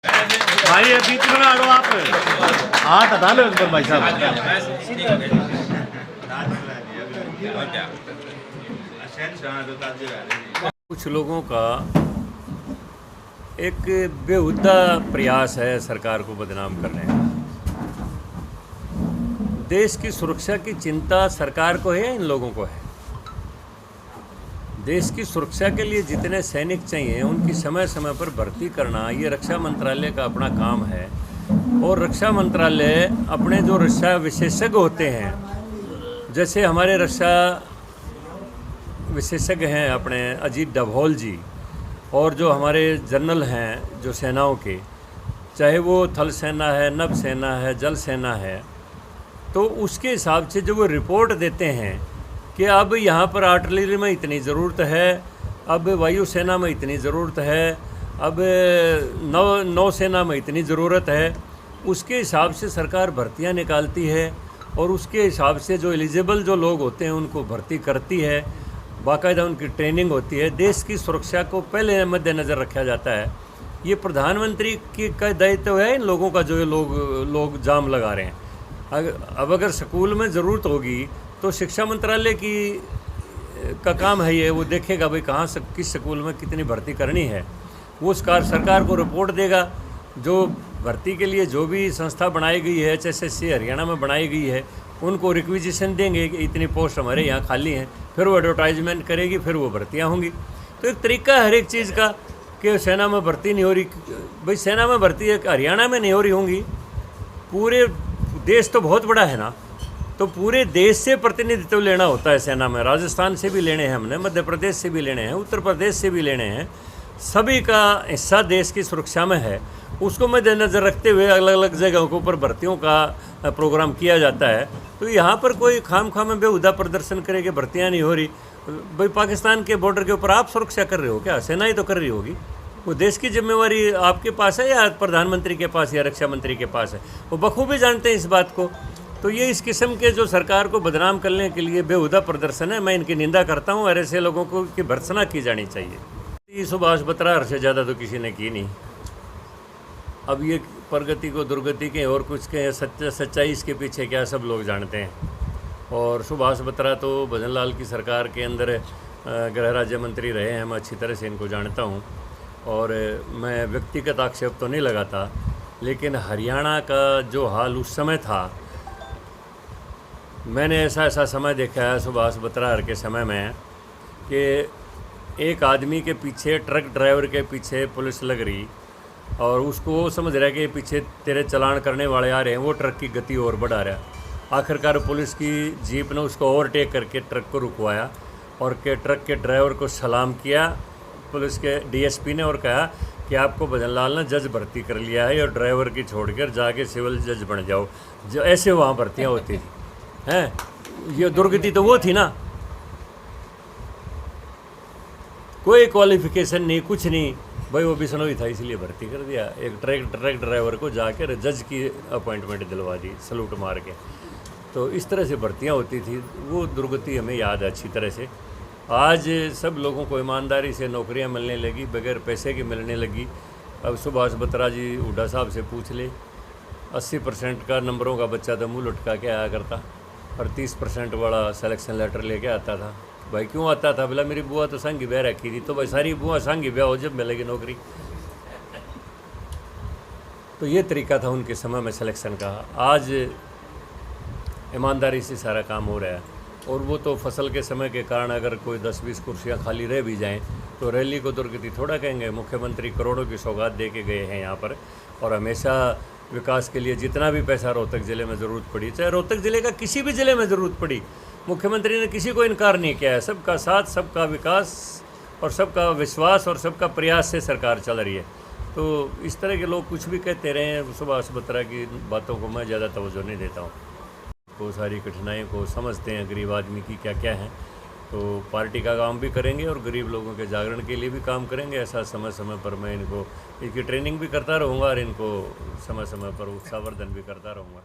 भाई ये बीच में ना अड़ो आप हाथ हटा लो इस पर भाई साहब। कुछ लोगों का एक बेहुदा प्रयास है सरकार को बदनाम करने का। देश की सुरक्षा की चिंता सरकार को है या इन लोगों को है? देश की सुरक्षा के लिए जितने सैनिक चाहिए उनकी समय समय पर भर्ती करना ये रक्षा मंत्रालय का अपना काम है। और रक्षा मंत्रालय अपने जो रक्षा विशेषज्ञ होते हैं, जैसे हमारे रक्षा विशेषज्ञ हैं अपने अजीत डभौल जी, और जो हमारे जनरल हैं जो सेनाओं के, चाहे वो थल सेना है, नभ सेना है, जल सेना है, तो उसके हिसाब से जो वो रिपोर्ट देते हैं कि अब यहाँ पर आर्टिलरी में इतनी ज़रूरत है, अब वायुसेना में इतनी ज़रूरत है, अब नौसेना में इतनी ज़रूरत है, उसके हिसाब से सरकार भर्तियाँ निकालती है और उसके हिसाब से जो एलिजिबल जो लोग होते हैं उनको भर्ती करती है। बाकायदा उनकी ट्रेनिंग होती है। देश की सुरक्षा को पहले मद्देनज़र रखा जाता है। ये प्रधानमंत्री की का दायित्व है इन लोगों का, जो ये लोग जाम लगा रहे हैं। अब अगर स्कूल में ज़रूरत होगी तो शिक्षा मंत्रालय का काम है ये, वो देखेगा भाई कहाँ से किस स्कूल में कितनी भर्ती करनी है। वो सरकार को रिपोर्ट देगा। जो भर्ती के लिए जो भी संस्था बनाई गई है, HSSC हरियाणा में बनाई गई है, उनको रिक्विजिशन देंगे कि इतनी पोस्ट हमारे यहाँ खाली हैं, फिर वो एडवर्टाइजमेंट करेगी, फिर वो भर्तियाँ होंगी। तो एक तरीका है हर एक चीज़ का कि सेना में भर्ती नहीं हो रही। भाई सेना में भर्ती है हरियाणा में नहीं हो रही होंगी, पूरे देश तो बहुत बड़ा है ना, तो पूरे देश से प्रतिनिधित्व लेना होता है सेना में। राजस्थान से भी लेने हैं हमने, मध्य प्रदेश से भी लेने हैं, उत्तर प्रदेश से भी लेने हैं। सभी का हिस्सा देश की सुरक्षा में है। उसको मद्देनज़र रखते हुए अलग अलग जगहों के ऊपर भर्तियों का प्रोग्राम किया जाता है। तो यहाँ पर कोई खामखा में बेहुदा प्रदर्शन करे कि भर्तियाँ नहीं हो रही। भाई पाकिस्तान के बॉर्डर के ऊपर आप सुरक्षा कर रहे हो क्या? सेना ही तो कर रही होगी। वो देश की जिम्मेवारी आपके पास है या प्रधानमंत्री के पास या रक्षा मंत्री के पास है? वो बखूबी जानते हैं इस बात को। तो ये इस किस्म के जो सरकार को बदनाम करने के लिए बेहुदा प्रदर्शन है, मैं इनकी निंदा करता हूँ और ऐसे लोगों को की भर्त्सना की जानी चाहिए। सुभाष बत्रा से ज़्यादा तो किसी ने की नहीं। अब ये प्रगति को दुर्गति के और कुछ के सच्चाई इसके पीछे क्या सब लोग जानते हैं। और सुभाष बत्रा तो भजन लाल की सरकार के अंदर गृह राज्य मंत्री रहे हैं, मैं अच्छी तरह से इनको जानता हूँ और मैं व्यक्तिगत आक्षेप तो नहीं लगाता। लेकिन हरियाणा का जो हाल उस समय था, मैंने ऐसा समय देखा है सुभाष बत्रा के समय में कि एक आदमी के पीछे, ट्रक ड्राइवर के पीछे पुलिस लग रही और उसको वो समझ रहा है कि पीछे तेरे चलान करने वाले आ रहे हैं, वो ट्रक की गति और बढ़ा रहा। आखिरकार पुलिस की जीप ने उसको ओवरटेक करके ट्रक को रुकवाया और ट्रक के ड्राइवर को सलाम किया पुलिस के DSP ने और कहा कि आपको भजन लाल ने जज भर्ती कर लिया है और ड्राइवर की छोड़कर जाके सिविल जज बन जाओ। जो ऐसे वहाँ भर्तियाँ होती थी हैं। ये दुर्गति तो वो थी ना, कोई क्वालिफिकेशन नहीं, कुछ नहीं, भाई वो बिश्नोई था इसलिए भर्ती कर दिया। एक ट्रक ड्राइवर को जाकर जज की अपॉइंटमेंट दिलवा दी सलूट मार के। तो इस तरह से भर्तियाँ होती थी। वो दुर्गति हमें याद है अच्छी तरह से। आज सब लोगों को ईमानदारी से नौकरियां मिलने लगी, बगैर पैसे की मिलने लगी। अब सुभाष बत्रा जी हुड्डा साहब से पूछ ले, 80% का नंबरों का बच्चा तो मुँह लुटका के आया करता और 30% वाला सिलेक्शन लेटर लेके आता था। भाई क्यों आता था? बोला मेरी बुआ तो सांगी ब्याह रखी थी। तो भाई सारी बुआ सांगी ब्याह हो जब मिलेगी नौकरी। तो ये तरीका था उनके समय में सिलेक्शन का। आज ईमानदारी से सारा काम हो रहा है। और वो तो फसल के समय के कारण अगर कोई 10-20 कुर्सियाँ खाली रह भी जाएँ तो रैली को दुर्गति थोड़ा कहेंगे। मुख्यमंत्री करोड़ों की सौगात दे के गए हैं यहाँ पर और हमेशा विकास के लिए जितना भी पैसा रोहतक ज़िले में ज़रूरत पड़ी, चाहे रोहतक ज़िले का किसी भी ज़िले में ज़रूरत पड़ी, मुख्यमंत्री ने किसी को इनकार नहीं किया है। सबका साथ, सबका विकास और सबका विश्वास और सबका प्रयास से सरकार चल रही है। तो इस तरह के लोग कुछ भी कहते रहे, सुभाष बत्रा की बातों को मैं ज़्यादा तवज्जो नहीं देता हूँ। वो सारी कठिनाइयों को समझते हैं गरीब आदमी की क्या क्या है। तो पार्टी का काम भी करेंगे और गरीब लोगों के जागरण के लिए भी काम करेंगे। ऐसा समय समय पर मैं इनको इसकी ट्रेनिंग भी करता रहूँगा और इनको समय समय पर उत्साहवर्धन भी करता रहूँगा।